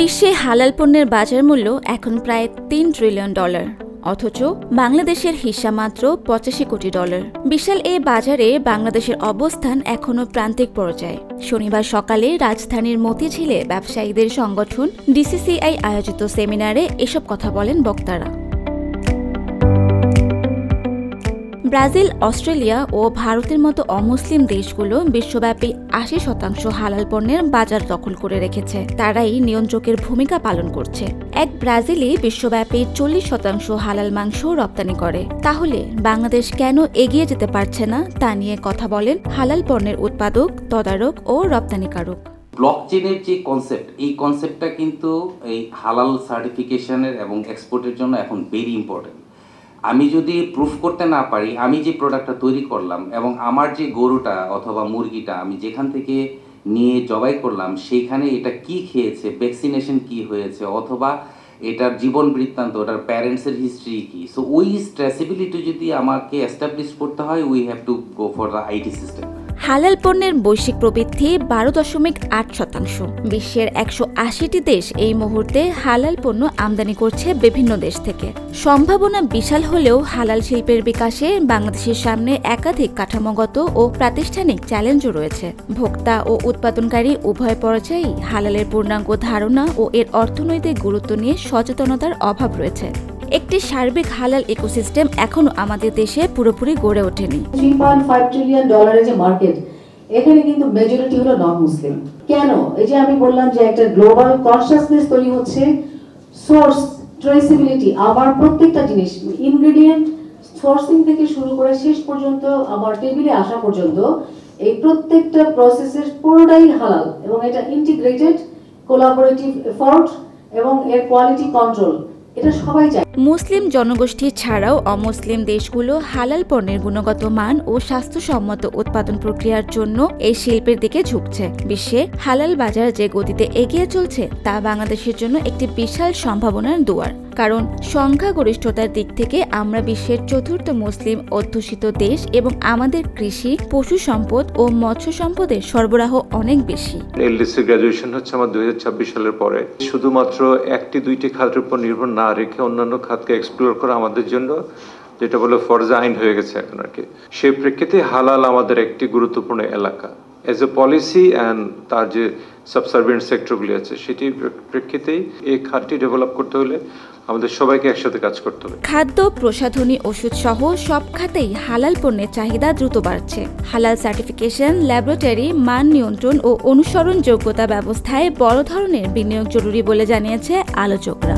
বিশ্বে হালাল পণ্যের বাজার মূল্য এখন প্রায় $3 ট্রিলিয়ন, অথচ বাংলাদেশের হিসাব মাত্র $85 কোটি। বিশাল এই বাজারে বাংলাদেশের অবস্থান এখনও প্রান্তিক পর্যায়ে। শনিবার সকালে রাজধানীর মতিঝিলে ব্যবসায়ীদের সংগঠন ডিসিসিআই আয়োজিত সেমিনারে এসব কথা বলেন বক্তারা। ব্রাজিল, অস্ট্রেলিয়া ও ভারতের মতো অমুসলিম দেশগুলো বিশ্বব্যাপী 80% হালাল পণ্যের বাজার দখল করে রেখেছে। তারাই নিয়ন্ত্রকের ভূমিকা পালন করছে। এক ব্রাজিলই বিশ্বব্যাপী 40% হালাল মাংস রপ্তানি করে। তাহলে বাংলাদেশ কেন এগিয়ে যেতে পারছে না তা নিয়ে কথা বলেন হালাল পণ্যের উৎপাদক, তদারক ও রপ্তানিকারক। ব্লকচেনের যে কনসেপ্ট, এই কনসেপ্টটা কিন্তু এই হালাল সার্টিফিকেশনের এবং এক্সপোর্টের জন্য এখন ভেরি ইম্পর্টেন্ট। আমি যদি প্রুফ করতে না পারি আমি যে প্রোডাক্টটা তৈরি করলাম এবং আমার যে গরুটা অথবা মুরগিটা আমি যেখান থেকে নিয়ে জবাই করলাম সেইখানে এটা কি খেয়েছে, ভ্যাকসিনেশন কি হয়েছে, অথবা এটার জীবন বৃত্তান্ত, ওটার প্যারেন্টসের হিস্ট্রি কি, সো ওই ট্রেসেবিলিটি যদি আমাকে এস্টাবলিশ করতে হয়, we have to go for the IT system. হালাল পণ্যের বৈশ্বিক প্রবৃদ্ধি 12.8%। বিশ্বের 180টি দেশ এই মুহূর্তে হালাল পণ্য আমদানি করছে বিভিন্ন দেশ থেকে। সম্ভাবনা বিশাল হলেও হালাল শিল্পের বিকাশে বাংলাদেশের সামনে একাধিক কাঠামোগত ও প্রাতিষ্ঠানিক চ্যালেঞ্জও রয়েছে। ভোক্তা ও উৎপাদনকারী উভয় পর্যায়েই হালালের পূর্ণাঙ্গ ধারণা ও এর অর্থনৈতিক গুরুত্ব নিয়ে সচেতনতার অভাব রয়েছে। একটি সার্বিক হালাল ইকোসিস্টেম এখনো আমাদের দেশে পুরোপুরি গড়ে ওঠেনি। $3.5 ট্রিলিয়ন যে মার্কেট, এখানে কিন্তু মেজরিটি হলো নন মুসলিম। কেন? এই যে আমি বললাম যে একটা গ্লোবাল কনসিয়াসনেস তৈরি হচ্ছে, সোর্স ট্রেসেবিলিটি, আমার প্রত্যেকটা জিনিস ইনগ্রেডিয়েন্ট সোর্সিং থেকে শুরু করে শেষ পর্যন্ত আমার টেবিলে আসা পর্যন্ত এই প্রত্যেকটা প্রসেসের পুরোটাই হালাল এবং এটা ইন্টিগ্রেটেড কোলাবোরেটিভ এফোর্ট এবং এর কোয়ালিটি কন্ট্রোল, এটা সবাই চায়। মুসলিম জনগোষ্ঠী ছাড়াও অমুসলিম দেশগুলো হালাল পণ্যের গুণগত মান ও স্বাস্থ্যসম্মত উৎপাদন প্রক্রিয়ার জন্য এই শিল্পের দিকে ঝুঁকছে। বিশ্বে হালাল বাজার যে গতিতে এগিয়ে চলছে তা বাংলাদেশের জন্য একটি বিশাল সম্ভাবনার দুয়ার। কারণ সংখ্যাগরিষ্ঠতার দিক থেকে আমরা বিশ্বের 4র্থ মুসলিম অধ্যুষিত দেশ এবং আমাদের কৃষি, পশু সম্পদ ও মৎস্য সম্পদের সরবরাহ অনেক বেশি। এলডিসি গ্রাজুয়েশন হচ্ছে আমার 2026 সালের পরে। শুধুমাত্র একটি দুইটি খাতের উপর নির্ভর না রেখে অন্যান্য খাতকে এক্সপ্লোর করা আমাদের জন্য যেটা বলে ফরজে আইন হয়ে গেছে এখন আর কি। সেই প্রেক্ষিতে হালাল আমাদের একটি গুরুত্বপূর্ণ এলাকা এজ এ পলিসি অ্যান্ড তার যে সাবসার্ভিয়েন্ট সেক্টরগুলি আছে সেটি প্রেক্ষিতেই এই খাতটি ডেভেলপ করতে হলে আমাদের সবাইকে একসাথে কাজ করতে হবে। খাদ্য, প্রসাধনী, ওষুধ সহ সব খাতেই হালাল পণ্যের চাহিদা দ্রুত বাড়ছে। হালাল সার্টিফিকেশন, ল্যাবরেটরি, মান নিয়ন্ত্রণ ও অনুসরণ যোগ্যতা ব্যবস্থায় বড় ধরনের বিনিয়োগ জরুরি বলে জানিয়েছে আলোচকরা।